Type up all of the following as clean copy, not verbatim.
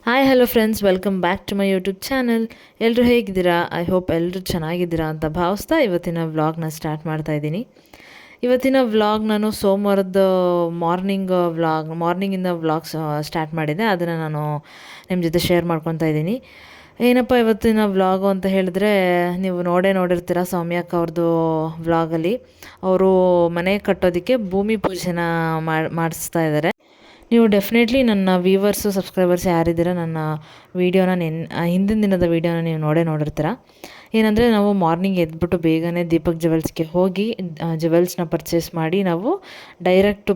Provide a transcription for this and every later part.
Hi hello friends, welcome back to my YouTube channel. ಎಲ್ಲರೂ ಹೇಗಿದ್ದೀರಾ? I hope ಎಲ್ಲರೂ ಚೆನ್ನಾಗಿದ್ದೀರಾ ಅಂತ ಭಾವಿಸ್ತಾ ಇವತ್ತಿನ ವ್ಲಾಗ್ನ ಸ್ಟಾರ್ಟ್ ಮಾಡ್ತಾ ಇದ್ದೀನಿ. ಇವತ್ತಿನ ವ್ಲಾಗ್ ನಾನು ಸೋಮವಾರದ ಮಾರ್ನಿಂಗಿಂದ ವ್ಲಾಗ್ಸ್ ಸ್ಟಾರ್ಟ್ ಮಾಡಿದೆ. ಅದನ್ನು ನಾನು ನಿಮ್ಮ ಜೊತೆ ಶೇರ್ ಮಾಡ್ಕೊತಾ ಇದ್ದೀನಿ. ಏನಪ್ಪ ಇವತ್ತಿನ ವ್ಲಾಗು ಅಂತ ಹೇಳಿದ್ರೆ, ನೀವು ನೋಡಿರ್ತೀರ ಸೌಮ್ಯಕ್ಕ ಅವ್ರದ್ದು ವ್ಲಾಗಲ್ಲಿ ಅವರು ಮನೆ ಕಟ್ಟೋದಕ್ಕೆ ಭೂಮಿ ಪೂಜೆನ ಮಾಡಿಸ್ತಾ ಇದ್ದಾರೆ. ನೀವು ಡೆಫಿನೆಟ್ಲಿ ನನ್ನ ವ್ಯೂವರ್ಸು ಸಬ್ಸ್ಕ್ರೈಬರ್ಸ್ ಯಾರಿದ್ದೀರ ನನ್ನ ವೀಡಿಯೋನ ಹಿಂದಿನ ದಿನದ ವೀಡಿಯೋನ ನೀವು ನೋಡಿರ್ತೀರ. ಏನಂದರೆ, ನಾವು ಮಾರ್ನಿಂಗ್ ಎದ್ಬಿಟ್ಟು ಬೇಗನೆ ದೀಪಕ್ ಜುವೆಲ್ಸ್ಗೆ ಹೋಗಿ ಜುವೆಲ್ಸ್ನ ಪರ್ಚೇಸ್ ಮಾಡಿ ನಾವು ಡೈರೆಕ್ಟ್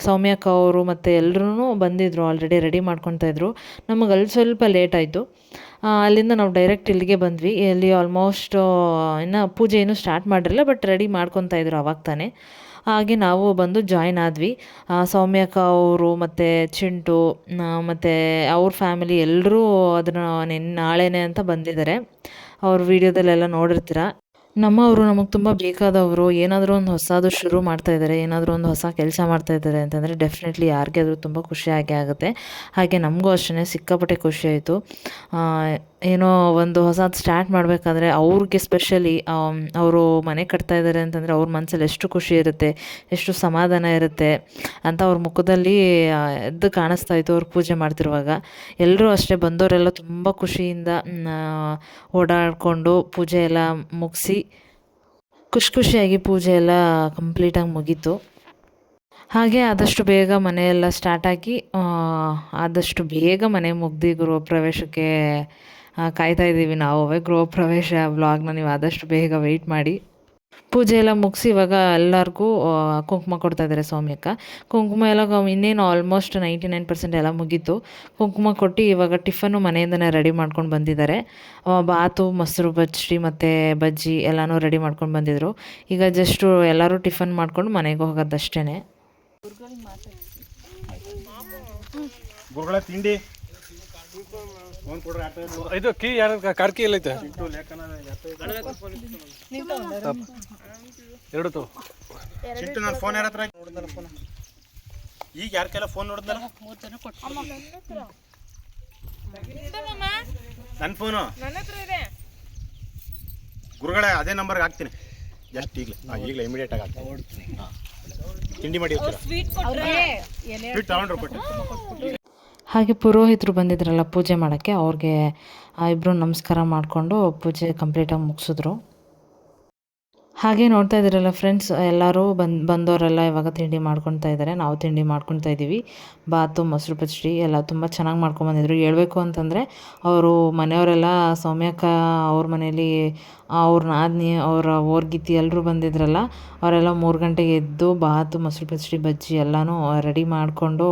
ಸೌಮ್ಯಕ್ಕ ಅವರು ಮತ್ತು ಎಲ್ಲರೂ ಬಂದಿದ್ದರು, ಆಲ್ರೆಡಿ ರೆಡಿ ಮಾಡ್ಕೊತಾಯಿದ್ರು. ನಮಗೆ ಅಲ್ಲಿ ಸ್ವಲ್ಪ ಲೇಟ್ ಆಯಿತು. ಅಲ್ಲಿಂದ ನಾವು ಡೈರೆಕ್ಟ್ ಇಲ್ಲಿಗೆ ಬಂದ್ವಿ. ಇಲ್ಲಿ ಆಲ್ಮೋಸ್ಟ್ ಇನ್ನು ಪೂಜೆ ಏನೂ ಸ್ಟಾರ್ಟ್ ಮಾಡಿರಲಿಲ್ಲ, ಬಟ್ ರೆಡಿ ಮಾಡ್ಕೊತಾಯಿದ್ರು ಅವಾಗ ತಾನೇ. ಹಾಗೆ ನಾವು ಬಂದು ಜಾಯ್ನ್ ಆದ್ವಿ. ಸೌಮ್ಯಕ್ಕ ಅವರು ಮತ್ತು ಚಿಂಟು ಮತ್ತು ಅವ್ರ ಫ್ಯಾಮಿಲಿ ಎಲ್ಲರೂ ಅದನ್ನು ನಾಳೆನೇ ಅಂತ ಬಂದಿದ್ದಾರೆ. ಅವ್ರ ವೀಡಿಯೋದಲ್ಲೆಲ್ಲ ನೋಡಿರ್ತೀರ. ನಮ್ಮವರು ನಮಗೆ ತುಂಬ ಬೇಕಾದವರು. ಏನಾದರೂ ಒಂದು ಹೊಸದು ಶುರು ಮಾಡ್ತಾಯಿದ್ದಾರೆ, ಏನಾದರೂ ಒಂದು ಹೊಸ ಕೆಲಸ ಮಾಡ್ತಾಯಿದ್ದಾರೆ ಅಂತಂದರೆ ಡೆಫಿನೆಟ್ಲಿ ಯಾರಿಗೆ ಆದರೂ ತುಂಬ ಖುಷಿಯಾಗಿ ಆಗುತ್ತೆ. ಹಾಗೆ ನಮಗೂ ಅಷ್ಟೇ ಸಿಕ್ಕಾಪಟ್ಟೆ ಖುಷಿಯಾಯಿತು. ಏನೋ ಒಂದು ಹೊಸದು ಸ್ಟಾರ್ಟ್ ಮಾಡಬೇಕಾದ್ರೆ ಅವ್ರಿಗೆ ಸ್ಪೆಷಲಿ ಅವರು ಮನೆ ಕಟ್ತಾ ಇದ್ದಾರೆ ಅಂತಂದರೆ ಅವ್ರ ಮನಸ್ಸಲ್ಲಿ ಎಷ್ಟು ಖುಷಿ ಇರುತ್ತೆ, ಎಷ್ಟು ಸಮಾಧಾನ ಇರುತ್ತೆ ಅಂತ ಅವ್ರ ಮುಖದಲ್ಲಿ ಎದ್ದು ಕಾಣಿಸ್ತಾ ಇತ್ತು ಅವ್ರು ಪೂಜೆ ಮಾಡ್ತಿರುವಾಗ. ಎಲ್ಲರೂ ಅಷ್ಟೇ ಬಂದವರೆಲ್ಲ ತುಂಬ ಖುಷಿಯಿಂದ ಓಡಾಡಿಕೊಂಡು ಪೂಜೆ ಎಲ್ಲ ಮುಗಿಸಿ ಖುಷಿಯಾಗಿ ಪೂಜೆ ಎಲ್ಲ ಕಂಪ್ಲೀಟಾಗಿ ಮುಗೀತು. ಹಾಗೆ ಆದಷ್ಟು ಬೇಗ ಮನೆಯೆಲ್ಲ ಸ್ಟಾರ್ಟಾಗಿ ಆದಷ್ಟು ಬೇಗ ಮನೆ ಮುಗ್ದು ಗೃಹ ಪ್ರವೇಶಕ್ಕೆ ಕಾಯ್ತಾ ಇದ್ದೀವಿ ನಾವು. ಗೃಹ ಪ್ರವೇಶ ವ್ಲಾಗ್ನ ನೀವು ಆದಷ್ಟು ಬೇಗ ವೆಯ್ಟ್ ಮಾಡಿ. ಪೂಜೆ ಎಲ್ಲ ಮುಗಿಸಿ ಇವಾಗ ಎಲ್ಲರಿಗೂ ಕುಂಕುಮ ಕೊಡ್ತಾಯಿದ್ದಾರೆ ಸೌಮ್ಯಕ್ಕ. ಕುಂಕುಮ ಎಲ್ಲ ಇನ್ನೇನು ಆಲ್ಮೋಸ್ಟ್ 99% ಎಲ್ಲ ಮುಗೀತು. ಕುಂಕುಮ ಕೊಟ್ಟು ಇವಾಗ ಟಿಫನ್ನು ಮನೆಯಿಂದನೇ ರೆಡಿ ಮಾಡ್ಕೊಂಡು ಬಂದಿದ್ದಾರೆ. ಬಾತು, ಮೊಸರು ಬಜ್ಜಿ ಮತ್ತು ಬಜ್ಜಿ ಎಲ್ಲನೂ ರೆಡಿ ಮಾಡ್ಕೊಂಡು ಬಂದಿದ್ದರು. ಈಗ ಜಸ್ಟು ಎಲ್ಲರೂ ಟಿಫನ್ ಮಾಡ್ಕೊಂಡು ಮನೆಗೆ ಹೋಗೋದಷ್ಟೇ. ತಿಂಡಿ ಇದು ಕೀ ಯಾರು ಕಾರ್ಕಿ ಎಲ್ಲೈತೆ ಎರಡು ತೋ ಚಿಂಟು ನನ್ನ ಫೋನ್ ಯಾರ ಹತ್ರ ನೋಡಿದ್ನಲ್ಲ ಫೋನ್ ಈಗ ಯಾರ ಕೈಲ ಫೋನ್ ನೋಡಿದ್ನಲ್ಲ ನನ್ನ ಫೋನು ಗುರುಗಳೇ ಅದೇ ನಂಬರ್ಗೆ ಹಾಕ್ತೀನಿ ಜಸ್ಟ್ ಈಗಲೇ ಇಮಿಡಿಯೇಟ್ ಆಗಿ ಹಾಕ್ತೀನಿ. ತಿಂಡಿ ಮಾಡಿ ಸ್ವೀಟ್ ತಗೊಂಡ್ರು ಕೊಟ್ಟು. ಹಾಗೆ ಪುರೋಹಿತರು ಬಂದಿದ್ರಲ್ಲ ಪೂಜೆ ಮಾಡೋಕ್ಕೆ, ಅವ್ರಿಗೆ ಇಬ್ಬರು ನಮಸ್ಕಾರ ಮಾಡಿಕೊಂಡು ಪೂಜೆ ಕಂಪ್ಲೀಟಾಗಿ ಮುಗಿಸಿದ್ರು. ಹಾಗೆ ನೋಡ್ತಾ ಇದ್ದೀರಲ್ಲ ಫ್ರೆಂಡ್ಸ್, ಎಲ್ಲರೂ ಬಂದವರೆಲ್ಲ ಇವಾಗ ತಿಂಡಿ ಮಾಡ್ಕೊತಾ ಇದ್ದಾರೆ. ನಾವು ತಿಂಡಿ ಮಾಡ್ಕೊತಾ ಇದ್ದೀವಿ. ಬಾತು, ಮೊಸರು ಬಜ್ಜಿ ಎಲ್ಲ ತುಂಬ ಚೆನ್ನಾಗಿ ಮಾಡ್ಕೊಂಬಂದಿದ್ರು. ಹೇಳ್ಬೇಕು ಅಂತಂದರೆ ಅವರು ಮನೆಯವರೆಲ್ಲ ಸೌಮ್ಯಕ್ಕ ಅವ್ರ ಮನೇಲಿ ಅವ್ರ ನಾದಿನಿ, ಅವರ ಓರ್ಗಿತಿ ಎಲ್ಲರೂ ಬಂದಿದ್ರಲ್ಲ, ಅವರೆಲ್ಲ 3 ಗಂಟೆಗೆ ಎದ್ದು ಬಾತು, ಮೊಸರು ಬಜ್ಜಿ ಎಲ್ಲನೂ ರೆಡಿ ಮಾಡಿಕೊಂಡು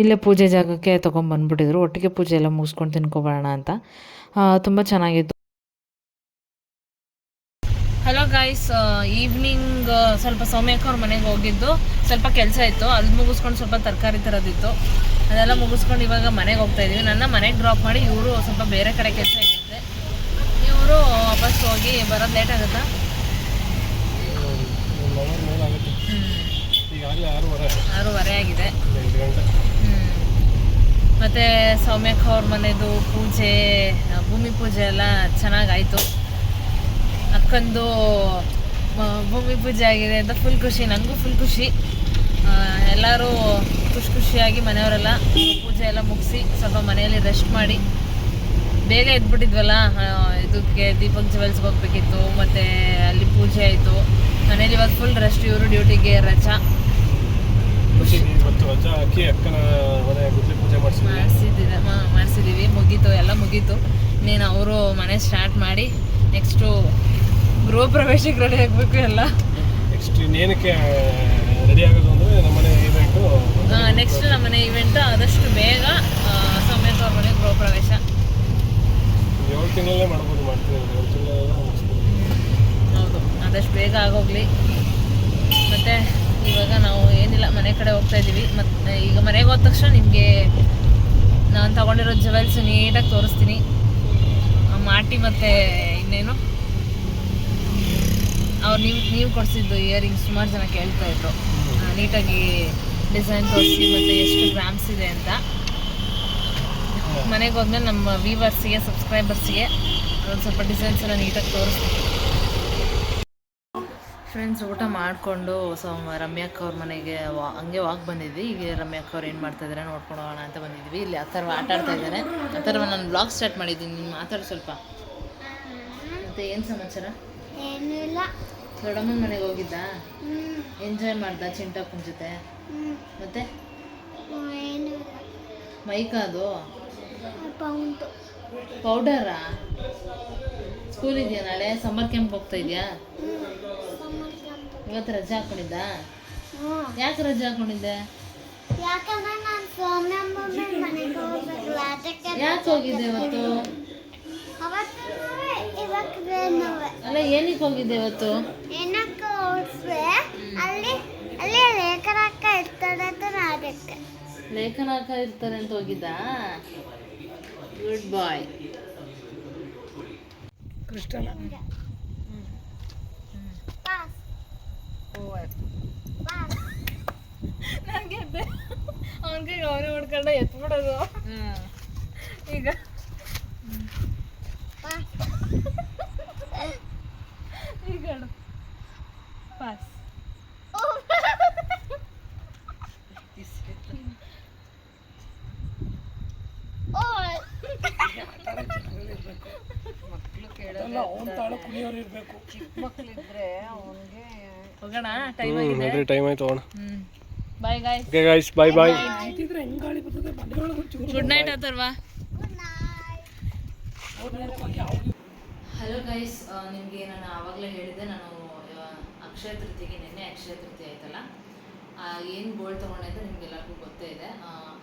ಇಲ್ಲೇ ಪೂಜೆ ಜಾಗಕ್ಕೆ ತೊಗೊಂಬಂದ್ಬಿಟ್ಟಿದ್ರು. ಒಟ್ಟಿಗೆ ಪೂಜೆ ಎಲ್ಲ ಮುಗಿಸ್ಕೊಂಡು ತಿನ್ಕೊಬರೋಣ ಅಂತ. ತುಂಬ ಚೆನ್ನಾಗಿತ್ತು. ಹಲೋ ಗೈಸ್, ಈವ್ನಿಂಗ್ ಸ್ವಲ್ಪ ಸೌಮ್ಯಕ್ಕ ಅವ್ರ ಮನೆಗೆ ಹೋಗಿದ್ದು, ಸ್ವಲ್ಪ ಕೆಲಸ ಇತ್ತು, ಅದು ಮುಗಿಸ್ಕೊಂಡು ಸ್ವಲ್ಪ ತರಕಾರಿ ತರೋದಿತ್ತು, ಅದೆಲ್ಲ ಮುಗಿಸ್ಕೊಂಡು ಇವಾಗ ಮನೆಗೆ ಹೋಗ್ತಾ ಇದ್ದೀವಿ. ನನ್ನ ಮನೆಗೆ ಡ್ರಾಪ್ ಮಾಡಿ ಇವರು ಸ್ವಲ್ಪ ಬೇರೆ ಕಡೆ ಕೆಲಸ ಇಟ್ಟಿದ್ದೆ. ಇವರು ವಾಪಸ್ ಹೋಗಿ ಬರೋದು ಲೇಟ್ ಆಗುತ್ತಾ? 6:30 ಆಗಿದೆ. ಮತ್ತು ಸೌಮ್ಯಕ್ಕ ಅವ್ರ ಮನೆಯದು ಪೂಜೆ, ಭೂಮಿ ಪೂಜೆ ಎಲ್ಲ ಚೆನ್ನಾಗಾಯಿತು. ಅಕ್ಕಂದು ಭೂಮಿ ಪೂಜೆ ಆಗಿದೆ ಅಂತ ಫುಲ್ ಖುಷಿ, ನನಗೂ ಫುಲ್ ಖುಷಿ. ಎಲ್ಲರೂ ಖುಷಿಯಾಗಿ ಮನೆಯವರೆಲ್ಲ ಪೂಜೆ ಎಲ್ಲ ಮುಗಿಸಿ ಸ್ವಲ್ಪ ಮನೆಯಲ್ಲಿ ರೆಸ್ಟ್ ಮಾಡಿ ಬೇಗ ಎದ್ಬಿಟ್ಟಿದ್ವಲ್ಲ. ಇದಕ್ಕೆ ದೀಪಕ್ ಜುವೆಲ್ಸ್ಗೆ ಹೋಗ್ಬೇಕಿತ್ತು, ಮತ್ತು ಅಲ್ಲಿ ಪೂಜೆ ಆಯಿತು. ಮನೇಲಿ ಇವಾಗ ಫುಲ್ ರೆಸ್ಟ್. ಇವರು ಡ್ಯೂಟಿಗೆ ರಜಾ. ಮಾಡಿಸಿದ್ದೀವಿ, ಮುಗೀತು, ಎಲ್ಲ ಮುಗೀತು. ಇನ್ನೇನು ಅವರು ಮನೆ ಸ್ಟಾರ್ಟ್ ಮಾಡಿ ನೆಕ್ಸ್ಟು ಗೃಹ ಪ್ರವೇಶಕ್ಕೆ ರೆಡಿ ಆಗಬೇಕು ಎಲ್ಲ. ನೆಕ್ಸ್ಟ್ ಏನಕ್ಕೆ ರೆಡಿ ಆಗೋದು ಅಂದರೆ ನಮ್ಮನೆ ಇವೆಂಟು. ನೆಕ್ಸ್ಟ್ ನಮ್ಮನೆ ಇವೆಂಟ್ ಆದಷ್ಟು ಬೇಗ ಸೌಮ್ಯಕ್ಕ ಅವ್ರ ಮನೆ ಗೃಹ ಪ್ರವೇಶ 7 ತಿಂಗಳಲ್ಲೇ ಮಾಡ್ಬೋದು, ಮಾಡ್ತೀವಿ 7 ತಿಂಗಳೆಲ್ಲ. ಹೌದು, ಆದಷ್ಟು ಬೇಗ ಆಗೋಗ್ಲಿ. ಮತ್ತು ಇವಾಗ ನಾವು ಏನಿಲ್ಲ, ಮನೆ ಕಡೆ ಹೋಗ್ತಾ ಇದ್ದೀವಿ. ಮತ್ತು ಈಗ ಮನೆಗೆ ಹೋದ ತಕ್ಷಣ ನಿಮಗೆ ನಾನು ತೊಗೊಂಡಿರೋ ಜುವೆಲ್ಸ್ ನೀಟಾಗಿ ತೋರಿಸ್ತೀನಿ. ಮಾಟಿ ಮತ್ತು ಇನ್ನೇನು ಅವ್ರು ನೀವು ಕೊಡಿಸಿದ್ದು ಇಯರಿಂಗ್ಸ್ ಸುಮಾರು ಜನ ಕೇಳ್ತಾಯಿದ್ರು. ನೀಟಾಗಿ ಡಿಸೈನ್ ತೋರಿಸಿ ಮತ್ತು ಎಷ್ಟು ಗ್ರಾಮ್ಸ್ ಇದೆ ಅಂತ. ಮನೆಗೆ ಹೋದ್ಮೇಲೆ ನಮ್ಮ ವ್ಯೂವರ್ಸಿಗೆ ಸಬ್ಸ್ಕ್ರೈಬರ್ಸಿಗೆ ಒಂದು ಸ್ವಲ್ಪ ಡಿಸೈನ್ಸ್ ಎಲ್ಲ ನೀಟಾಗಿ ತೋರಿಸ್ತೀನಿ. ಫ್ರೆಂಡ್ಸ್, ಊಟ ಮಾಡಿಕೊಂಡು ರಮ್ಯಾಕ್ಕ ಅವ್ರ ಮನೆಗೆ ಹಂಗೆ ವಾಕ್ ಬಂದಿದ್ವಿ. ಈಗ ರಮ್ಯಾಕ್ಕ ಅವ್ರು ಏನು ಮಾಡ್ತಾಯಿದ್ದಾರೆ ನೋಡ್ಕೊಂಡು ಹೋಗೋಣ ಅಂತ ಬಂದಿದ್ವಿ. ಇಲ್ಲಿ ಅಥರ್ವ ಆಟ ಆಡ್ತಾ ಇದ್ದಾರೆ. ಅಥರ್ವ ನಾನು ಬ್ಲಾಗ್ ಸ್ಟಾರ್ಟ್ ಮಾಡಿದ್ದೀನಿ, ನೀನು ಮಾತಾಡು ಸ್ವಲ್ಪ. ಮತ್ತು ಏನು ಸಮಾಚಾರ? ಏನಿಲ್ಲ. ದೊಡ್ಡಮ್ಮನ ಮನೆಗೆ ಹೋಗಿದ್ದ? ಎಂಜಾಯ್ ಮಾಡ್ದ ಚಿಂಟಪ್ಪನ ಜೊತೆ? ಮತ್ತೆ ಮೈಕ ಅದು ಪೌಡರಾ? ಸ್ಕೂಲ್ ಇದೆಯಾ ನಾಳೆ? ಸಮ್ಮರ್ ಕ್ಯಾಂಪ್ ಹೋಗ್ತಾ ಇದೆಯಾ? ಇವತ್ತು ರಜೆ ಹಾಕೊಂಡಿದ್ದ? ಯಾಕೆ ರಜೆ ಹಾಕೊಂಡಿದ್ದೆ? ಯಾಕಂದ್ರೆ ನಾನು ಸೋಮ್ಯಮ್ಮ ಮನೆಗೆ ಹೋಗ್ಬೇಕಲ್ಲ ಅದಕ್ಕೆ. ಯಾಕೆ ಹೋಗಿದ್ದೆ ಇವತ್ತು? ಅಲ್ಲ, ಏನಕ್ಕೆ ಹೋಗಿದ್ದೆ ಇವತ್ತು? ಏನಕ್ಕೆ ಹೋಗ್ಸ್ವೆ? ಅಲ್ಲಿ ಅಲ್ಲಿ ಲೇಖನ ಅಕ್ಕ ಇರ್ತಾರೆ ಅಂತ ಅದಕ್ಕೆ. ಲೇಖನ ಅಕ್ಕ ಇರ್ತಾರೆ ಅಂತ ಹೋಗಿದ್ದ? ಗುಡ್ ಬಾಯ್. ಕೃಷ್ಣನ ನನಗೆ ಅವನಿಗೆ ಅವನೇ ಹೊಡ್ಕೊಂಡ ಎತ್ಬಿಡೋದು ಈಗ. ಈಗ ಪಾಸ್. ಮಕ್ಕಳು ಕೇಳೋಲ್ಲ, ಅವನ ತಾಳು ಕುಣಿಯೋರು ಇರಬೇಕು. ಚಿಕ್ಕ ಮಕ್ಕಳಿದ್ರೆ ಅವನಿಗೆ ಹೋಗೋಣ. ಟೈಮ್ ಆಗಿದೆ, ಟೈಮ್ ಆಯ್ತು ಹೋಗೋಣ. Bye guys. Okay guys, bye bye. ಇದ್ರೆ ಹೆಂಗ್ ಗಾಳಿ ಬರ್ತದೆ ಬಂಡೆಯೊಳಗೆ ಚೂರು. Good night Atharva. Hello guys, ನಿಮಗೆ ನಾನು ಆವಾಗಲೇ ಹೇಳಿದ್ದೆ, ನಾನು ಅಕ್ಷಯ ತೃತೀಯಗೆ ನಿನ್ನೆ ಅಕ್ಷಯ ತೃತೀಯ ಆಯ್ತಲ್ಲ, ಏನು ಗೋಲ್ಡ್ ತೊಗೊಂಡೆ ಅಂತ ನಿಮ್ಗೆಲ್ಲರಿಗೂ ಗೊತ್ತೇ ಇದೆ.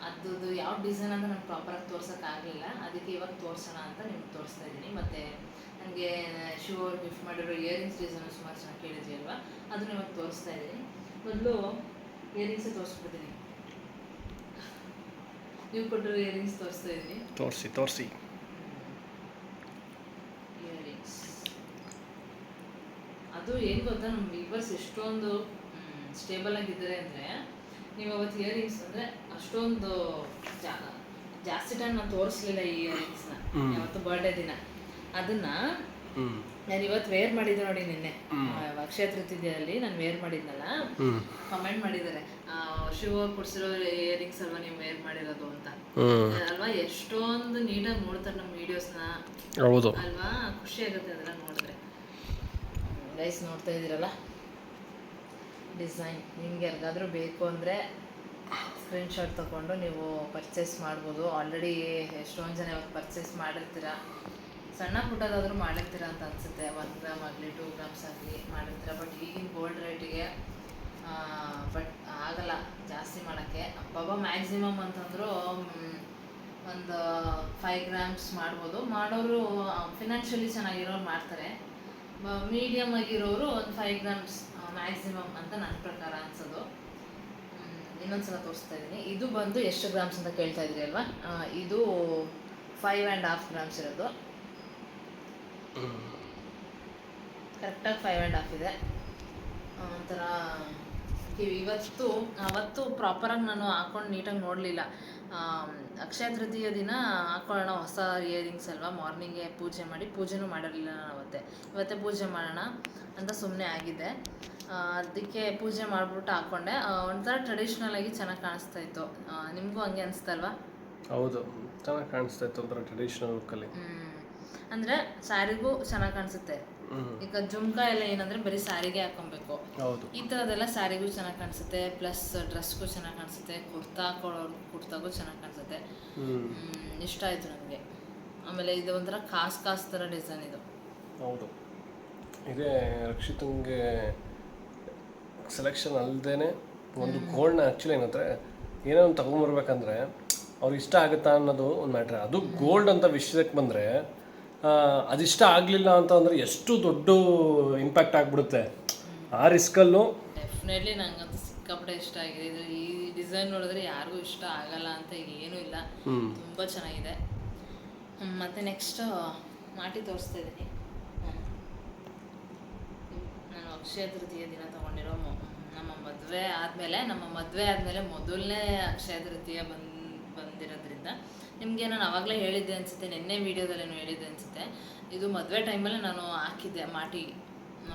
ಅದು ಯಾವ ಡಿಸೈನ್ ಅಂತ ನಾನು ಪ್ರಾಪರಾಗಿ ತೋರ್ಸೋಕ್ಕಾಗಲಿಲ್ಲ, ಅದಕ್ಕೆ ಇವಾಗ ತೋರಿಸೋಣ ಅಂತ ನಿಮ್ಗೆ ತೋರಿಸ್ತಾ ಇದ್ದೀನಿ. ಮತ್ತು ನನಗೆ ಶೂ ಗಿಫ್ಟ್ ಮಾಡಿರೋ ಇಯರಿಂಗ್ಸ್ ಡಿಸೈನ್ ಸುಮಾರು ಚೆನ್ನಾಗಿ ಕೇಳಿದ್ರಿ ಅಲ್ವಾ, ಅದನ್ನು ಇವಾಗ ತೋರಿಸ್ತಾ ಇದ್ದೀನಿ. ಮೊದಲು ಇಯರಿಂಗ್ಸೇ ತೋರಿಸ್ಬಿಡ್ತೀನಿ. ನೀವು ಕೊಟ್ಟಿರೋ ಇಯರಿಂಗ್ಸ್ ತೋರಿಸ್ತಾ ಇದ್ದೀನಿ. ತೋರಿಸಿ ಇಯರಿಂಗ್ಸ್ ಅದು ಏನು ಗೊತ್ತಾ, ನಮ್ಮ ವ್ಯೂವರ್ಸ್ ಎಷ್ಟೊಂದು ಸ್ಟೇಬಲ್ ಆಗಿದ್ದಾರೆ ಅಂದರೆ, ನೀವು ಅವತ್ತು ಇಯರಿಂಗ್ಸ್ ಅಂದರೆ ಅಷ್ಟೊಂದು ಜಾಸ್ತಿ ಟೈಮ್ ನಾನು ತೋರಿಸ್ಲಿಲ್ಲ ಈ ಇಯರಿಂಗ್ಸ್ನ. ಯಾವತ್ತು ಬರ್ಡೇ ದಿನ ಅದನ್ನು ನಾನು ಇವತ್ತು ವೇರ್ ಮಾಡಿದ್ದೆ ನೋಡಿ. ನಿನ್ನೆ ಅಕ್ಷಯ ತೃತೀಯದಲ್ಲಿ ನಾನು ವೇರ್ ಮಾಡಿದ್ನಲ್ಲ, ಕಮೆಂಟ್ ಮಾಡಿದ್ದಾರೆ, ಶಿವ ಕೊಡ್ಸಿರೋ ಇಯರಿಂಗ್ಸ್ ಅಲ್ವಾ ನೀವು ವೇರ್ ಮಾಡಿರೋದು ಅಂತ ಅಲ್ವಾ. ಎಷ್ಟೊಂದು ನೀಟಾಗಿ ನೋಡ್ತಾರೆ ನಮ್ಮ ವೀಡಿಯೋಸ್ನ ಅಲ್ವಾ, ಖುಷಿ ಆಗುತ್ತೆ ಅದೆಲ್ಲ ನೋಡಿದ್ರೆ. ಗೈಸ್ ನೋಡ್ತಾ ಇದ್ದೀರಲ್ಲ ಡಿಸೈನ್, ನಿಮ್ಗೆ ಯಾರಿಗಾದ್ರೂ ಬೇಕು ಅಂದರೆ ಸ್ಕ್ರೀನ್ಶಾಟ್ ತೊಗೊಂಡು ನೀವು ಪರ್ಚೇಸ್ ಮಾಡ್ಬೋದು. ಆಲ್ರೆಡಿ ಎಷ್ಟೊಂದು ಜನ ಇವಾಗ ಪರ್ಚೇಸ್ ಮಾಡಿರ್ತೀರ, ಸಣ್ಣ ಪುಟ್ಟದಾದರೂ ಮಾಡಿರ್ತೀರ ಅಂತ ಅನಿಸುತ್ತೆ. 1 ಗ್ರಾಮ್ ಆಗಲಿ 2 ಗ್ರಾಮ್ಸ್ ಆಗಲಿ ಮಾಡಿರ್ತೀರ. ಬಟ್ ಈಗಿನ ಗೋಲ್ಡ್ ರೇಟಿಗೆ ಬಟ್ ಆಗಲ್ಲ ಜಾಸ್ತಿ ಮಾಡೋಕ್ಕೆ. ಅಬ್ಬಬ್ಬ ಮ್ಯಾಕ್ಸಿಮಮ್ ಅಂತಂದರೂ ಒಂದು 5 ಗ್ರಾಮ್ಸ್ ಮಾಡ್ಬೋದು. ಮಾಡೋರು ಫಿನಾನ್ಷಿಯಲಿ ಚೆನ್ನಾಗಿರೋರು ಮಾಡ್ತಾರೆ, ಮೀಡಿಯಮ್ ಆಗಿರೋರು ಒಂದು 5 ಗ್ರಾಮ್ಸ್ ಮ್ಯಾಕ್ಸಿಮಮ್ ಅಂತ ನನ್ನ ಪ್ರಕಾರ ಅನ್ಸೋದು. ಇನ್ನೊಂದ್ಸಲ ತೋರಿಸ್ತಾ ಇದ್ದೀನಿ. ಇದು ಬಂದು ಎಷ್ಟು ಗ್ರಾಮ್ಸ್ ಅಂತ ಕೇಳ್ತಾ ಇದ್ದೀರಿ ಅಲ್ವಾ, ಇದು 5.5 ಗ್ರಾಮ್ಸ್ ಇರೋದು. ಕರೆಕ್ಟಾಗಿ 5.5 ಇದೆ. ಒಂಥರ ಅವತ್ತು ಪ್ರಾಪರಾಗಿ ನಾನು ಹಾಕೊಂಡು ನೀಟಾಗಿ ನೋಡಲಿಲ್ಲ. ಅಕ್ಷಯ ತೃತೀಯ ದಿನ ಹಾಕೊಳ್ಳೋಣ ಹೊಸ ಇಯರಿಂಗ್ಸ್ ಅಲ್ವಾ, ಮಾರ್ನಿಂಗೇ ಪೂಜೆ ಮಾಡಿ, ಪೂಜೆನೂ ಮಾಡಿರಲಿಲ್ಲ ನಾನು ಇವತ್ತೇ ಪೂಜೆ ಮಾಡೋಣ ಅಂತ ಸುಮ್ಮನೆ ಆಗಿದೆ. ಅದಕ್ಕೆ ಪೂಜೆ ಮಾಡಿಬಿಟ್ಟು ಹಾಕ್ಕೊಂಡೆ. ಒಂಥರ ಟ್ರೆಡಿಷ್ನಲ್ ಆಗಿ ಚೆನ್ನಾಗಿ ಕಾಣಿಸ್ತಾ ಇತ್ತು. ನಿಮಗೂ ಹಂಗೆ ಅನಿಸ್ತಲ್ವಾ? ಹೌದು, ಚೆನ್ನಾಗಿ ಕಾಣಿಸ್ತಾ ಇತ್ತು, ಒಂಥರ ಟ್ರೆಡಿಷ್ನಲ್ ಲುಕ್ಕಲ್ಲಿ. ಅಂದರೆ ಸ್ಯಾರಿಗೂ ಚೆನ್ನಾಗಿ ಕಾಣಿಸುತ್ತೆ. ಈಗ ಜುಮ್ಕಾ ಎಲ್ಲ ಏನಂದರೆ ಬರೀ ಸ್ಯಾರಿಗೆ ಹಾಕೊಬೇಕು, ಈ ಥರದ್ದೆಲ್ಲ ಸ್ಯಾರಿಗೂ ಚೆನ್ನಾಗಿ ಕಾಣಿಸುತ್ತೆ, ಪ್ಲಸ್ ಡ್ರೆಸ್ಗೂ ಚೆನ್ನಾಗಿ ಕಾಣಿಸುತ್ತೆ, ಕುರ್ತಾ ಹಾಕೊಳ್ಳೋರು ಕುರ್ತಾಗೂ ಚೆನ್ನಾಗಿ ಕಾಣಿಸುತ್ತೆ. ಇಷ್ಟ ಆಯಿತು ನನಗೆ. ಆಮೇಲೆ ಇದು ಒಂಥರ ಕಾಸ್ ಥರ ಡಿಸೈನ್ ಇದು. ಹೌದು, ಇದೇ ರಕ್ಷಿತಂಗೆ ಸೆಲೆಕ್ಷನ್ ಅಲ್ಲದೇ ಒಂದು ಗೋಲ್ಡ್ನ ಆ್ಯಕ್ಚುಲಿ ಏನಂದರೆ ಏನೋ ಒಂದು ತೊಗೊಂಬರ್ಬೇಕಂದ್ರೆ ಅವ್ರಿಗೆ ಇಷ್ಟ ಆಗುತ್ತಾ ಅನ್ನೋದು ಒಂದು ಮ್ಯಾಟ್ರ್. ಅದು ಗೋಲ್ಡ್ ಅಂತ ವಿಷಯಕ್ಕೆ ಬಂದರೆ ಅದಿಷ್ಟ ಆಗಲಿಲ್ಲ ಅಂತ ಅಂದರೆ ಎಷ್ಟು ದೊಡ್ಡ ಇಂಪ್ಯಾಕ್ಟ್ ಆಗಿಬಿಡುತ್ತೆ. ಆ ರಿಸ್ಕಲ್ಲೂ ಡೆಫಿನೆಟ್ಲಿ ನಂಗಂತೂ ಸಿಕ್ಕಾಪಟ್ಟೆ ಇಷ್ಟ ಆಗಿದೆ. ಇದು ಈ ಡಿಸೈನ್ ನೋಡಿದ್ರೆ ಯಾರಿಗೂ ಇಷ್ಟ ಆಗಲ್ಲ ಅಂತ ಈಗ ಏನೂ ಇಲ್ಲ, ತುಂಬ ಚೆನ್ನಾಗಿದೆ. ಮತ್ತು ನೆಕ್ಸ್ಟ್ ಮಾಟಿ ತೋರಿಸ್ತಾ ಇದ್ದೀನಿ. ನಾನು ಅಕ್ಷಯ ತೃತೀಯ ದಿನ ತೊಗೊಂಡಿರೋ ನಮ್ಮ ಮದುವೆ ಆದಮೇಲೆ ಮೊದಲನೇ ಅಕ್ಷಯ ತೃತೀಯ ಬಂದಿರೋ ಬಂದಿರೋದ್ರಿಂದ. ನಿಮಗೆ ನಾನು ಆವಾಗಲೇ ಹೇಳಿದ್ದೆ ಅನಿಸುತ್ತೆ, ನಿನ್ನೆ ವೀಡಿಯೋದಲ್ಲೇನು ಹೇಳಿದ್ದೆ ಅನಿಸುತ್ತೆ. ಇದು ಮದುವೆ ಟೈಮಲ್ಲೇ ನಾನು ಹಾಕಿದ್ದೆ ಮಾಟಿ,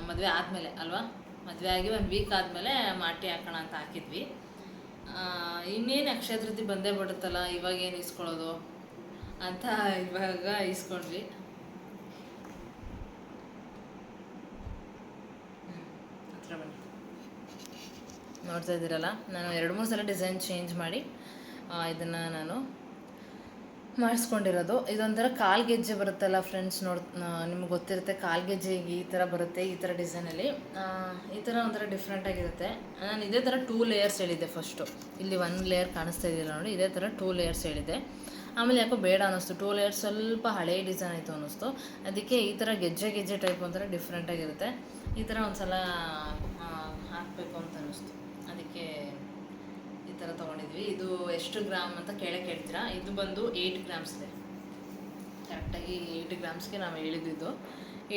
ಮದುವೆ ಆದಮೇಲೆ ಅಲ್ವಾ, ಮದುವೆ ಆಗಿ 1 ವೀಕ್ ಆದಮೇಲೆ ಮಾಟಿ ಹಾಕೋಣ ಅಂತ ಹಾಕಿದ್ವಿ. ಇನ್ನೇನು ಅಕ್ಷಯ ತೃತೀಯ ಬಂದೇ ಬಿಡುತ್ತಲ್ಲ, ಇವಾಗೇನು ಇಸ್ಕೊಳ್ಳೋದು ಅಂತ ಇವಾಗ ಇಸ್ಕೊಂಡ್ವಿ. ಹತ್ರ ಬನ್ನಿ, ನೋಡ್ತಾ ಇದ್ದೀರಲ್ಲ, ನಾನು 2-3 ಸಲ ಡಿಸೈನ್ ಚೇಂಜ್ ಮಾಡಿ ಇದನ್ನು ನಾನು ಮಾಡಿಸ್ಕೊಂಡಿರೋದು. ಇದೊಂಥರ ಕಾಲು ಗೆಜ್ಜೆ ಬರುತ್ತಲ್ಲ ಫ್ರೆಂಡ್ಸ್, ನಿಮ್ಗೆ ಗೊತ್ತಿರುತ್ತೆ, ಕಾಲು ಗೆಜ್ಜೆ ಈ ಥರ ಬರುತ್ತೆ, ಈ ಥರ ಡಿಸೈನಲ್ಲಿ. ಈ ಥರ ಒಂಥರ ಡಿಫ್ರೆಂಟಾಗಿರುತ್ತೆ. ನಾನು ಇದೇ ಥರ 2 ಲೇಯರ್ಸ್ ಹೇಳಿದ್ದೆ ಫಸ್ಟು. ಇಲ್ಲಿ 1 ಲೇಯರ್ ಕಾಣಿಸ್ತಾ ಇದೆಯಲ್ಲ ನೋಡಿ, ಇದೇ ಥರ 2 ಲೇಯರ್ಸ್ ಹೇಳಿದ್ದೆ. ಆಮೇಲೆ ಯಾಕೋ ಬೇಡ ಅನ್ನಿಸ್ತು, 2 ಲೇಯರ್ಸ್ ಸ್ವಲ್ಪ ಹಳೇ ಡಿಸೈನ್ ಆಯಿತು ಅನ್ನಿಸ್ತು. ಅದಕ್ಕೆ ಈ ಥರ ಗೆಜ್ಜೆ ಟೈಪ್ ಒಂಥರ ಡಿಫ್ರೆಂಟಾಗಿರುತ್ತೆ, ಈ ಥರ ಒಂದು ಸಲ ಹಾಕಬೇಕು ಅಂತ ಅನ್ನಿಸ್ತು. ಅದಕ್ಕೆ ಈ ಥರ ತೊಗೊಂಡಿದ್ವಿ. ಇದು ಎಷ್ಟು ಗ್ರಾಮ್ ಅಂತ ಕೇಳ್ತೀರಾ. ಇದು ಬಂದು 8 ಗ್ರಾಮ್ಸ್ ಇದೆ, ಕರೆಕ್ಟಾಗಿ 8 ಗ್ರಾಮ್ಸ್ಗೆ ನಾವು ಹೇಳಿದ್ದು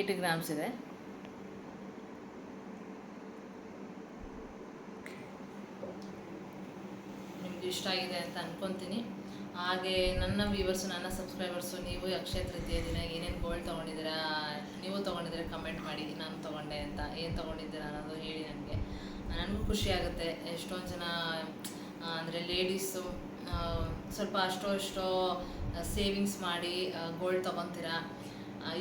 8 ಗ್ರಾಮ್ಸ್ ಇದೆ. ನಿಮ್ಗೆ ಇಷ್ಟ ಆಗಿದೆ ಅಂತ ಅಂದ್ಕೊತೀನಿ. ಹಾಗೆ ನನ್ನ ವ್ಯೂವರ್ಸು, ನನ್ನ ಸಬ್ಸ್ಕ್ರೈಬರ್ಸು, ನೀವು ಅಕ್ಷಯ ತೃತೀಯ ದಿನ ಏನೇನು ಗೋಲ್ಡ್ ತೊಗೊಂಡಿದ್ದೀರಾ, ನೀವು ತೊಗೊಂಡಿದ್ದೀರಾ ಕಮೆಂಟ್ ಮಾಡಿ. ನಾನು ತೊಗೊಂಡೆ ಅಂತ, ಏನು ತೊಗೊಂಡಿದ್ದೀರಾ ಅನ್ನೋದು ಹೇಳಿ. ನನಗೂ ಖುಷಿ ಆಗುತ್ತೆ. ಎಷ್ಟೊಂದು ಜನ ಅಂದರೆ ಲೇಡೀಸು ಸ್ವಲ್ಪ ಅಷ್ಟೋ ಸೇವಿಂಗ್ಸ್ ಮಾಡಿ ಗೋಲ್ಡ್ ತೊಗೊತೀರಾ,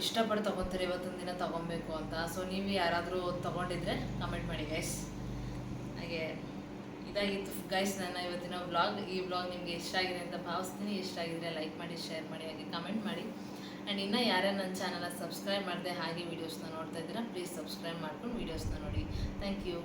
ಇಷ್ಟಪಟ್ಟು ತೊಗೊತೀರ ಇವತ್ತೊಂದು ದಿನ ತೊಗೊಬೇಕು ಅಂತ. ಸೊ ನೀವು ಯಾರಾದರೂ ತೊಗೊಂಡಿದ್ರೆ ಕಮೆಂಟ್ ಮಾಡಿ ಗೈಸ್. ಹಾಗೆ ಇದಾಗಿತ್ತು ಗೈಸ್ ನನ್ನ ಇವತ್ತಿನ ವ್ಲಾಗ್. ಈ ವ್ಲಾಗ್ ನಿಮಗೆ ಇಷ್ಟ ಆಗಿದೆ ಅಂತ ಭಾವಿಸ್ತೀನಿ. ಇಷ್ಟ ಆಗಿದ್ರೆ ಲೈಕ್ ಮಾಡಿ, ಶೇರ್ ಮಾಡಿ, ಹಾಗೆ ಕಮೆಂಟ್ ಮಾಡಿ. ಆ್ಯಂಡ್ ಇನ್ನೂ ಯಾರ್ಯಾರು ನನ್ನ ಚಾನಲ್ನ ಸಬ್ಸ್ಕ್ರೈಬ್ ಮಾಡಿದೆ ಹಾಗೆ ವೀಡಿಯೋಸ್ನ ನೋಡ್ತಾ ಇದ್ದೀರಾ, ಪ್ಲೀಸ್ ಸಬ್ಸ್ಕ್ರೈಬ್ ಮಾಡ್ಕೊಂಡು ವೀಡಿಯೋಸ್ನ ನೋಡಿ. Thank you.